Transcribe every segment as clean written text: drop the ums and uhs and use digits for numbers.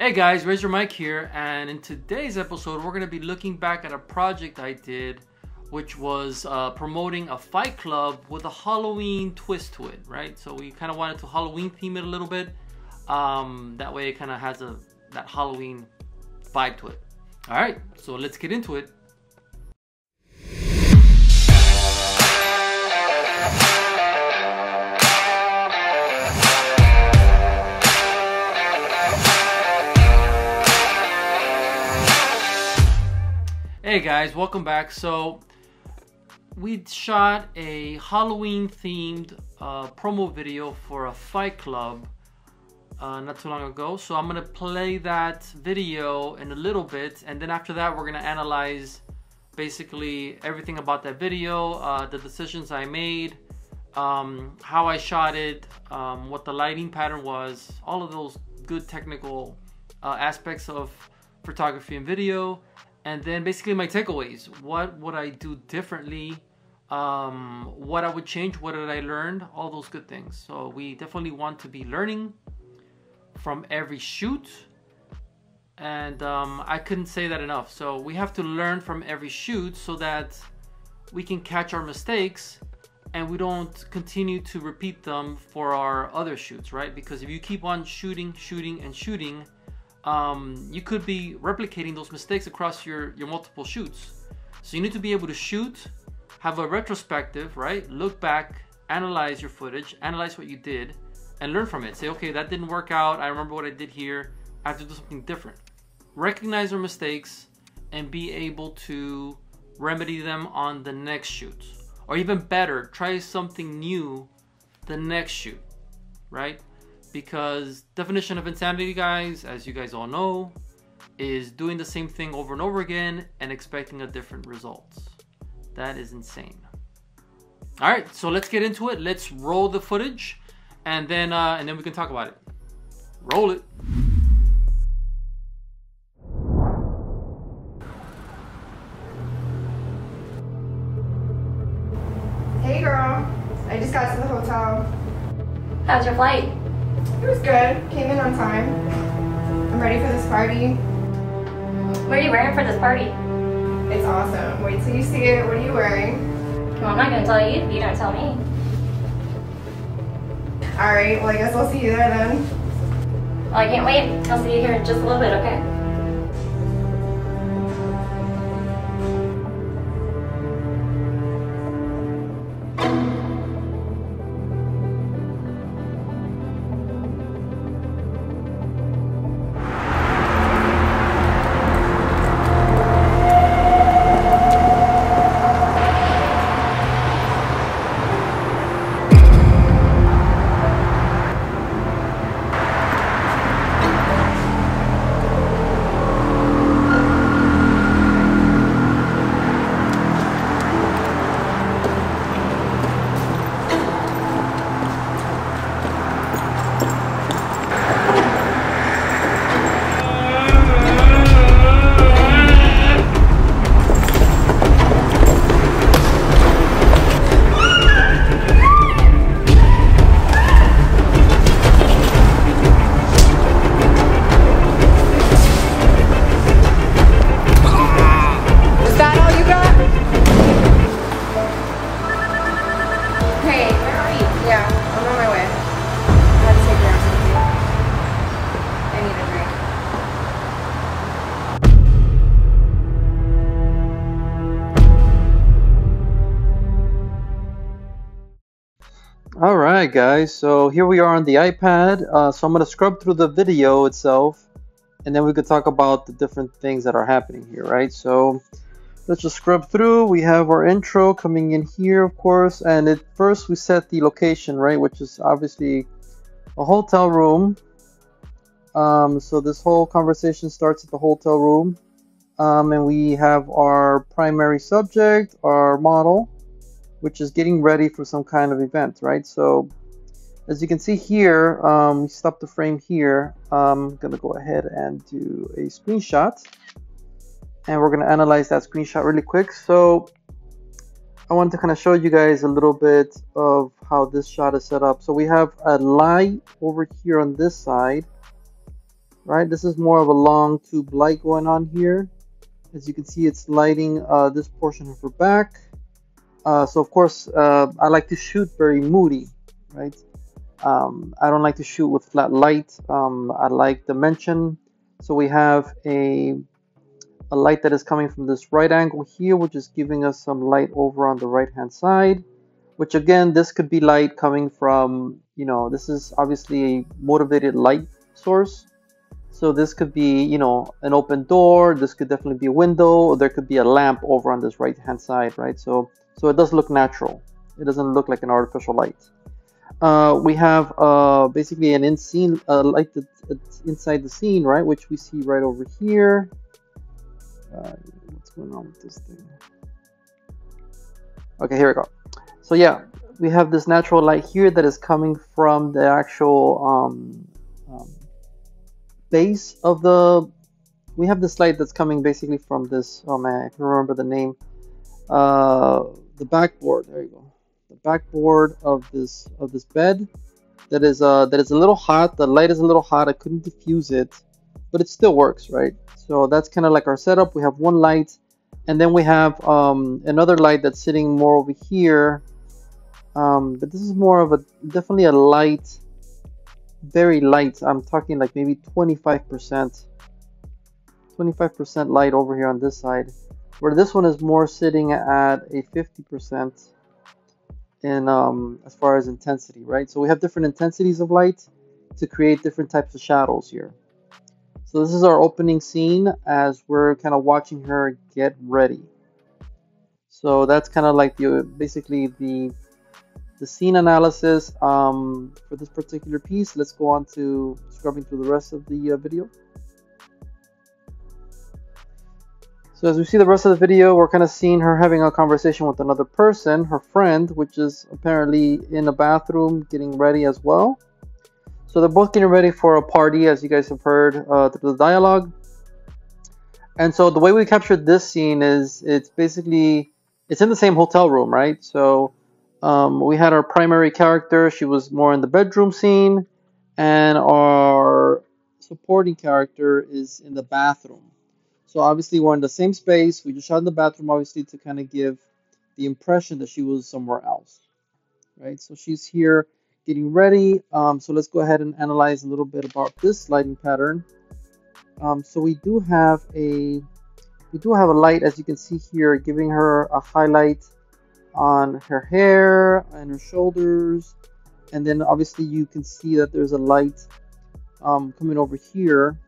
Hey guys, Razor Mike here, and in today's episode we're going to be looking back at a project I did, which was promoting a fight club with a Halloween twist to it, right? So we kind of wanted to Halloween theme it a little bit. That way it kind of has that Halloween vibe to it. All right, so let's get into it. Hey guys, welcome back. So we shot a Halloween themed promo video for a fight club not too long ago. So I'm gonna play that video in a little bit, and then after that we're gonna analyze basically everything about that video, the decisions I made, how I shot it, what the lighting pattern was, all of those good technical aspects of photography and video. And then basically my takeaways. What would I do differently? What I would change? What did I learn? All those good things. So we definitely want to be learning from every shoot. And I couldn't say that enough. So we have to learn from every shoot so that we can catch our mistakes and we don't continue to repeat them for our other shoots, right? Because if you keep on shooting, you could be replicating those mistakes across your multiple shoots. So you need to be able to shoot, have a retrospective, right? Look back, analyze your footage, analyze what you did, and learn from it. Say, okay, that didn't work out. I remember what I did here. I have to do something different. Recognize our mistakes and be able to remedy them on the next shoot. Or even better, try something new the next shoot, right? Because definition of insanity, guys, as you guys all know, is doing the same thing over and over again and expecting a different result. That is insane. All right, so let's get into it. Let's roll the footage, and then we can talk about it. Roll it. Hey girl, I just got to the hotel. How's your flight? It was good. Came in on time. I'm ready for this party. What are you wearing for this party? It's awesome. Wait till you see it. What are you wearing? Well, I'm not going to tell you if you don't tell me. Alright, well I guess I'll see you there then. Well, I can't wait. I'll see you here in just a little bit, okay? All right, guys, so here we are on the iPad. So I'm going to scrub through the video itself, and then we could talk about the different things that are happening here, right? So let's just scrub through. We have our intro coming in here, of course, and at first we set the location, right, which is obviously a hotel room. So this whole conversation starts at the hotel room, and we have our primary subject, our model, which is getting ready for some kind of event, right? So as you can see here, we stopped the frame here. I'm gonna go ahead and do a screenshot, and we're gonna analyze that screenshot really quick. So I wanted to kind of show you guys a little bit of how this shot is set up. So we have a light over here on this side, right? This is more of a long tube light going on here. As you can see, it's lighting this portion of her back. So of course, I like to shoot very moody, right? I don't like to shoot with flat light. I like dimension. So we have a light that is coming from this right angle here, which is giving us some light over on the right hand side, which again, this could be light coming from, you know, this is obviously a motivated light source. So this could be, you know, an open door, this could definitely be a window, or there could be a lamp over on this right hand side, right? So it does look natural. It doesn't look like an artificial light. We have basically an in-scene light that's inside the scene, right? Which we see right over here. What's going on with this thing? Okay, here we go. So yeah, we have this natural light here that is coming from the actual base of the. We have this light that's coming basically from this. Oh man, I can remember the name. The backboard. There you go. The backboard of this bed. That is a little hot. The light is a little hot. I couldn't diffuse it, but it still works, right? So that's kind of like our setup. We have one light, and then we have another light that's sitting more over here. But this is more of a definitely a light, very light. I'm talking like maybe 25% light over here on this side, where this one is more sitting at a 50% in as far as intensity, right? So we have different intensities of light to create different types of shadows here. So this is our opening scene as we're kind of watching her get ready. So that's kind of like basically the scene analysis for this particular piece. Let's go on to scrubbing through the rest of the video. So as we see the rest of the video, we're kind of seeing her having a conversation with another person, her friend, which is apparently in a bathroom getting ready as well. So they're both getting ready for a party, as you guys have heard through the dialogue. And so the way we captured this scene is it's in the same hotel room, right? So we had our primary character. She was more in the bedroom scene, and our supporting character is in the bathroom. So obviously we're in the same space. We just shot in the bathroom, obviously, to kind of give the impression that she was somewhere else, right? So she's here getting ready. So let's go ahead and analyze a little bit about this lighting pattern. So we do have a light, as you can see here, giving her a highlight on her hair and her shoulders, and then obviously you can see that there's a light coming over here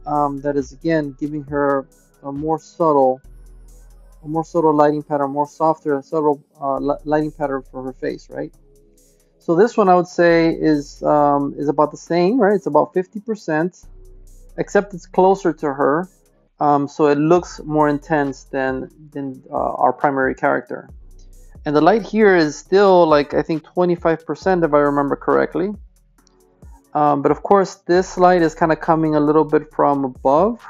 that is again giving her a more subtle lighting pattern, more softer and subtle lighting pattern for her face, right? So this one I would say is about the same, right? It's about 50%, except it's closer to her, so it looks more intense than our primary character. And the light here is still like, I think 25% if I remember correctly. But of course this light is kind of coming a little bit from above.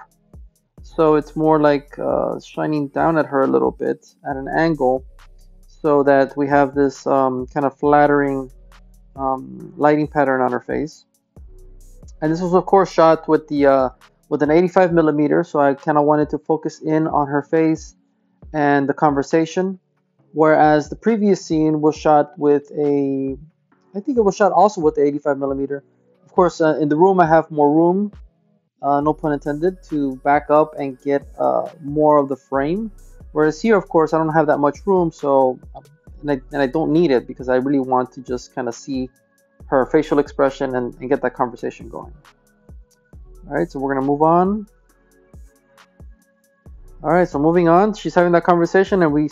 So it's more like shining down at her a little bit at an angle, so that we have this kind of flattering lighting pattern on her face. And this was of course shot with an 85 millimeter. So I kind of wanted to focus in on her face and the conversation. Whereas the previous scene was shot with I think it was shot also with the 85 millimeter. Of course, in the room I have more room, no pun intended, to back up and get more of the frame. Whereas here, of course, I don't have that much room, so and I don't need it because I really want to just kind of see her facial expression and get that conversation going. All right, so we're gonna move on. All right, so moving on, she's having that conversation, and we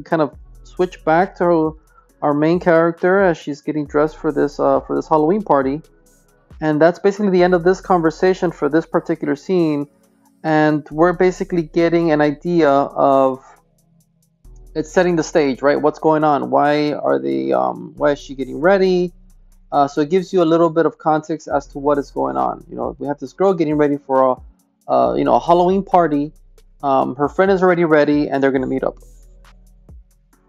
kind of switch back to our main character as she's getting dressed for this Halloween party, and that's basically the end of this conversation for this particular scene. And we're basically getting an idea of, it's setting the stage, right? What's going on? Why is she getting ready? So it gives you a little bit of context as to what is going on. You know, we have this girl getting ready for a Halloween party. Her friend is already ready, and they're going to meet up.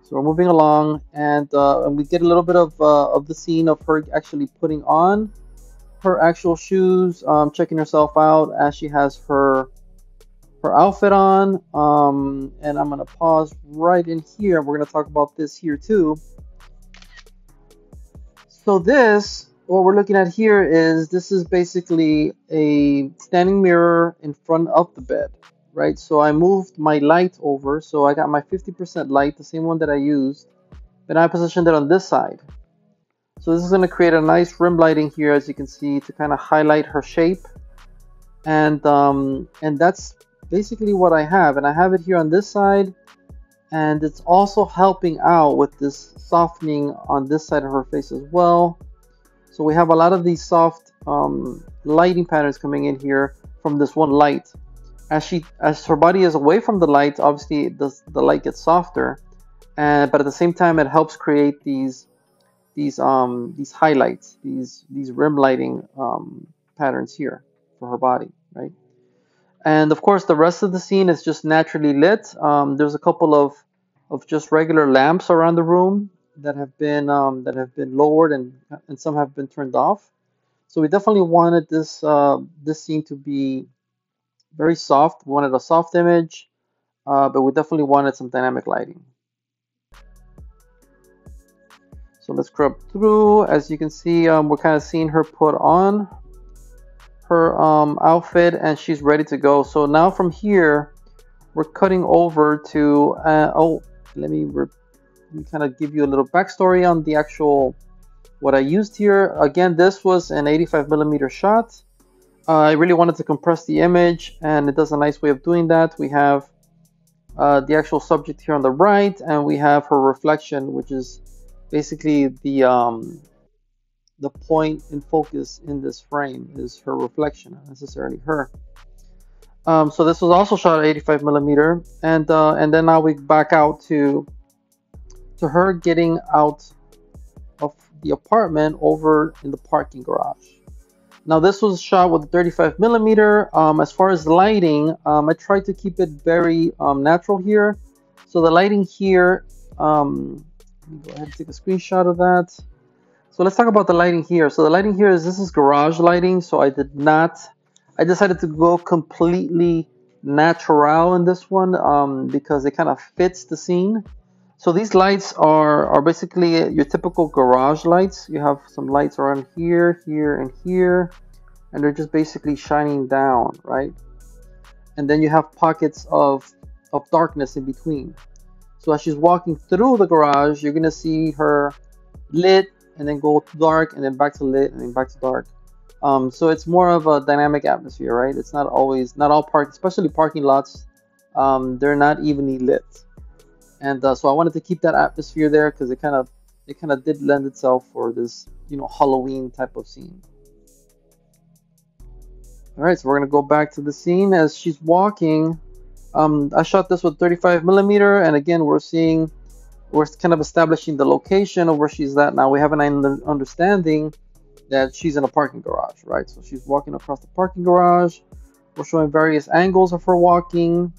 So we're moving along, and we get a little bit of the scene of her actually putting on her actual shoes, checking herself out as she has her outfit on. And I'm gonna pause right in here. We're gonna talk about this here too. So this, what we're looking at here is this is basically a standing mirror in front of the bed, right? So I moved my light over, so I got my 50% light, the same one that I used, and I positioned it on this side. So this is going to create a nice rim lighting here, as you can see, to kind of highlight her shape, and that's basically what I have, and I have it here on this side, and it's also helping out with this softening on this side of her face as well. So we have a lot of these soft lighting patterns coming in here from this one light. As her body is away from the light, obviously the light gets softer, but at the same time it helps create these highlights, these rim lighting patterns here for her body, right? And of course, the rest of the scene is just naturally lit. There's a couple of just regular lamps around the room that have been lowered, and some have been turned off. So we definitely wanted this scene to be very soft. We wanted a soft image, but we definitely wanted some dynamic lighting. So let's scrub through. As you can see, we're kind of seeing her put on her outfit, and she's ready to go. So now from here, we're cutting over to let me kind of give you a little backstory on the actual what I used here. Again, this was an 85mm shot. I really wanted to compress the image, and it does a nice way of doing that. We have the actual subject here on the right, and we have her reflection, which is basically the point in focus in this frame is her reflection, not necessarily her. So this was also shot at 85mm, and then now we back out to her getting out of the apartment over in the parking garage. Now this was shot with 35mm. As far as lighting, I tried to keep it very natural here. So the lighting here, let me go ahead and take a screenshot of that. So let's talk about the lighting here. So the lighting here this is garage lighting. So I decided to go completely natural in this one because it kind of fits the scene. So these lights are basically your typical garage lights. You have some lights around here, here, and here, and they're just basically shining down, right? And then you have pockets of darkness in between. So as she's walking through the garage, you're gonna see her lit and then go to dark and then back to lit and then back to dark. So it's more of a dynamic atmosphere, right? It's not all especially parking lots, they're not evenly lit. And so I wanted to keep that atmosphere there because it kind of did lend itself for this, Halloween type of scene. All right, so we're gonna go back to the scene as she's walking. I shot this with 35mm, and again, we're kind of establishing the location of where she's at. Now we have an understanding that she's in a parking garage, right? So she's walking across the parking garage. We're showing various angles of her walking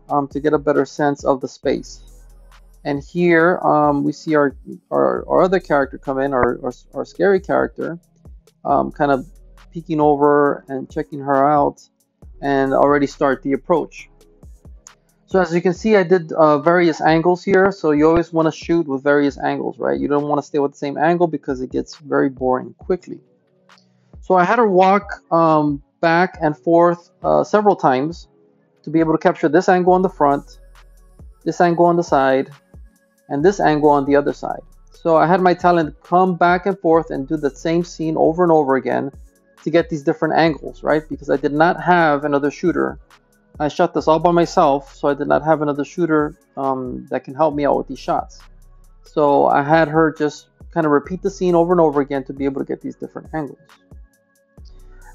to get a better sense of the space. And here we see our other character come in, our scary character, kind of peeking over and checking her out, and already start the approach. So as you can see, I did various angles here. So you always want to shoot with various angles, right? You don't want to stay with the same angle because it gets very boring quickly. So I had her walk back and forth several times to be able to capture this angle on the front, this angle on the side, and this angle on the other side. So I had my talent come back and forth and do the same scene over and over again to get these different angles, right? Because I did not have another shooter. I shot this all by myself, so I did not have another shooter that can help me out with these shots. So I had her just kind of repeat the scene over and over again to be able to get these different angles.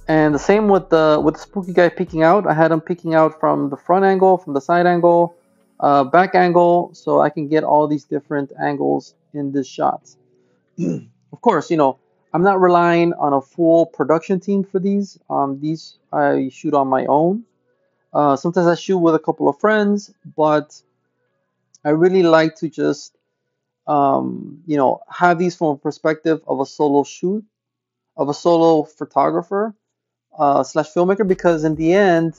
And the same with the spooky guy peeking out. I had him peeking out from the front angle, from the side angle, back angle, so I can get all these different angles in this shot. Of course, I'm not relying on a full production team for these. These I shoot on my own. Sometimes I shoot with a couple of friends, but I really like to just, have these from a perspective of a solo shoot, of a solo photographer slash filmmaker, because in the end,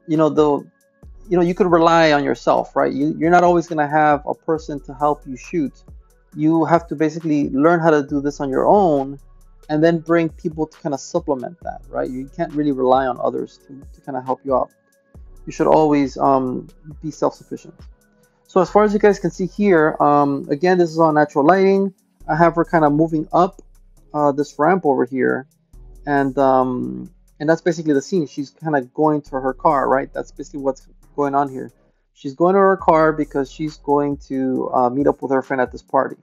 you know, you could rely on yourself, right? You're not always going to have a person to help you shoot. You have to basically learn how to do this on your own, and then bring people to kind of supplement that, right? You can't really rely on others to kind of help you out. You should always be self-sufficient. So as far as you guys can see here, again, this is all natural lighting. I have her kind of moving up this ramp over here, and that's basically the scene. She's kind of going to her car, right? That's basically what's going on here. She's going to her car because she's going to meet up with her friend at this party.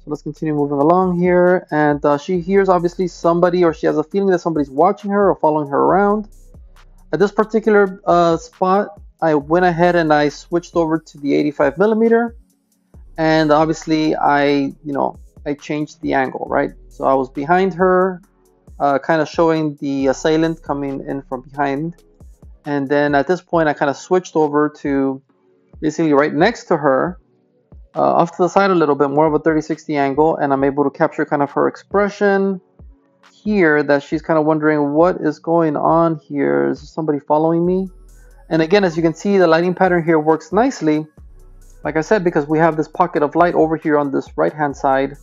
So let's continue moving along here, and she hears obviously somebody, or she has a feeling that somebody's watching her or following her around. At this particular spot, I went ahead and I switched over to the 85 millimeter, and obviously I changed the angle, right? So I was behind her, kind of showing the assailant coming in from behind, and then at this point I kind of switched over to basically right next to her, off to the side a little bit, more of a 30-60 angle, and I'm able to capture kind of her expression here, that she's kind of wondering what is going on here. Is somebody following me? And again, as you can see, the lighting pattern here works nicely, like I said, because we have this pocket of light over here on this right hand side,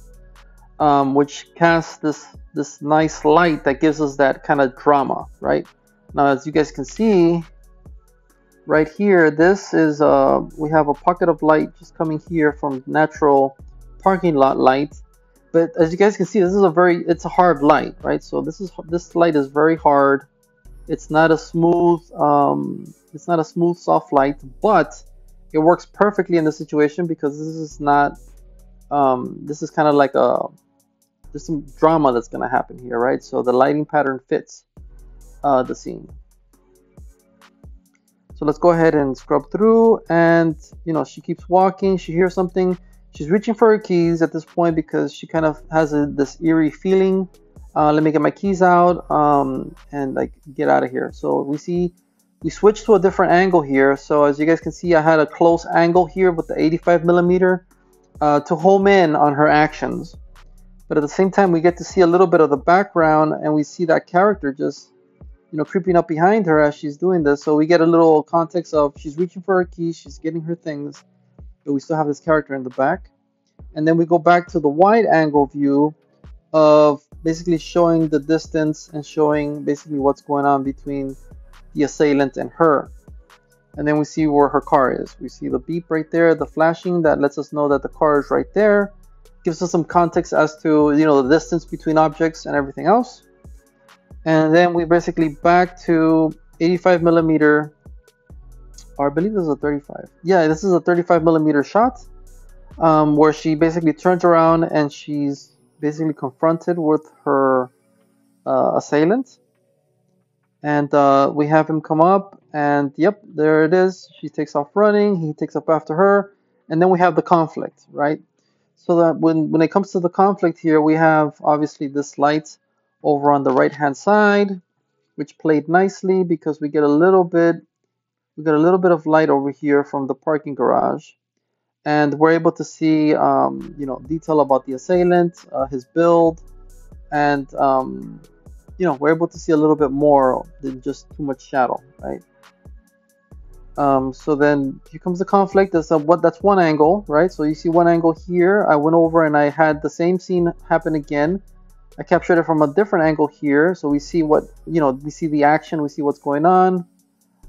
which casts this nice light that gives us that kind of drama, right? Now, as you guys can see right here, this is we have a pocket of light just coming here from natural parking lot light. But as you guys can see, this is it's a hard light, right? So this light is very hard. It's not a smooth soft light, but it works perfectly in this situation, because this is not this is kind of like there's some drama that's going to happen here, right? So the lighting pattern fits the scene. So let's go ahead and scrub through, and she keeps walking. She hears something. She's reaching for her keys at this point because she kind of has this eerie feeling. Let me get my keys out and like get out of here. So we switched to a different angle here. So as you guys can see, I had a close angle here with the 85 millimeter to home in on her actions. But at the same time, we get to see a little bit of the background, and we see that character just creeping up behind her as she's doing this. So we get a little context of she's reaching for her keys, she's getting her things, but we still have this character in the back. And then we go back to the wide angle view of basically showing the distance and showing basically what's going on between the assailant and her. And then we see where her car is. We see the beep right there, the flashing that lets us know that the car is right there. Gives us some context as to the distance between objects and everything else. And then we basically back to 85 millimeter, or I believe this is a 35. Yeah, this is a 35 millimeter shot, where she basically turns around and she's basically confronted with her assailant. And we have him come up, and yep, there it is. She takes off running, he takes up after her, and then we have the conflict, right? So that when it comes to the conflict here, we have obviously this light over on the right hand side, which played nicely because we get a little bit of light over here from the parking garage, and we're able to see detail about the assailant, his build, and we're able to see a little bit more than just too much shadow, right? So then here comes the conflict. That's one angle, right? So you see one angle here. I went over and I had the same scene happen again. I captured it from a different angle here, so we see we see the action, we see what's going on,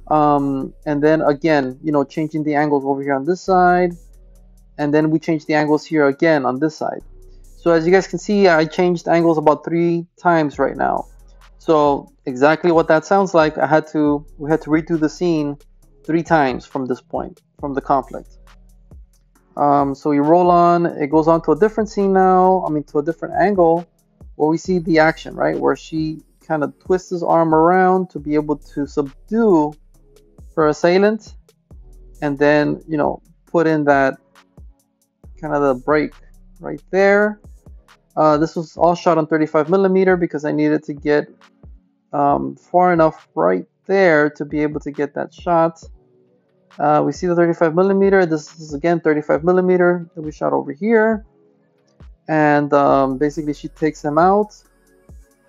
and then again, changing the angles over here on this side, and then we change the angles here again on this side. So as you guys can see, I changed angles about 3 times right now. So exactly what that sounds like. We had to redo the scene 3 times from this point, from the conflict. So we roll on. It goes on to a different scene now. To a different angle, where we see the action, right? Where she kind of twists his arm around to be able to subdue her assailant, and then, put in that kind of the break right there. This was all shot on 35 millimeter because I needed to get far enough right there to be able to get that shot. We see the 35 millimeter. This is again 35 millimeter that we shot over here. And basically she takes him out,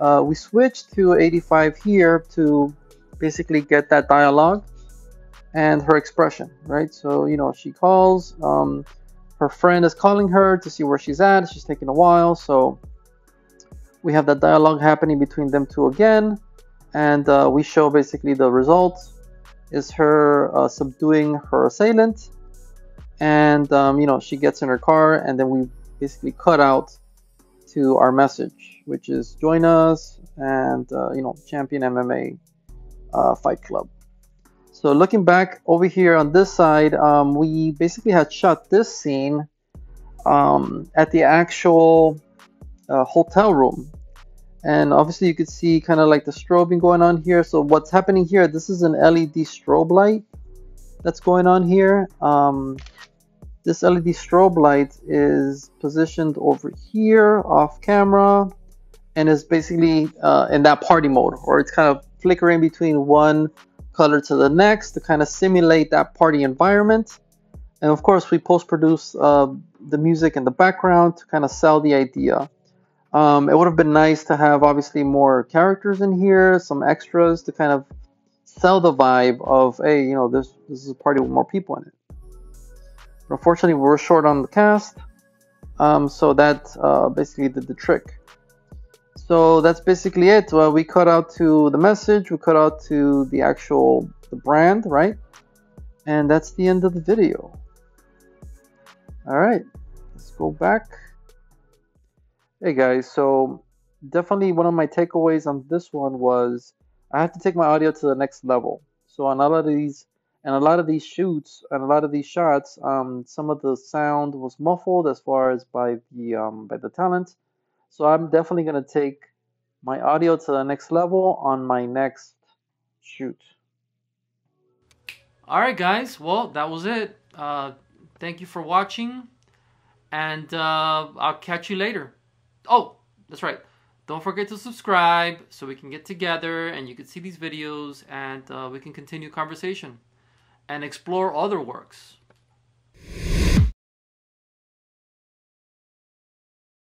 we switched to 85 here to basically get that dialogue and her expression, right? So, you know, she calls, her friend is calling her to see where she's at. She's taking a while, so we have that dialogue happening between them two again, and we show basically the result is her subduing her assailant, and you know, she gets in her car, and then we basically cut out to our message, which is join us and you know, Champion MMA Fight Club. So looking back over here on this side, we basically had shot this scene at the actual hotel room, and obviously you could see kind of like the strobing going on here. So what's happening here, this is an LED strobe light that's going on here. This LED strobe light is positioned over here off camera, and is basically in that party mode, or it's kind of flickering between one color to the next to kind of simulate that party environment. And of course, we post-produce the music in the background to kind of sell the idea. It would have been nice to have obviously more characters in here, some extras to kind of sell the vibe of, hey, you know, this is a party with more people in it. But unfortunately, we were short on the cast, so that basically did the trick. So that's basically it. We cut out to the message, we cut out to the actual brand, right? And that's the end of the video. All right, let's go back. Hey guys, so definitely one of my takeaways on this one was I have to take my audio to the next level. So on a lot of these shoots and a lot of these shots, some of the sound was muffled as far as by the talent. So I'm definitely gonna take my audio to the next level on my next shoot. All right, guys. Well, that was it. Thank you for watching, and I'll catch you later. Oh, that's right. Don't forget to subscribe so we can get together and you can see these videos, and we can continue conversation and explore other works.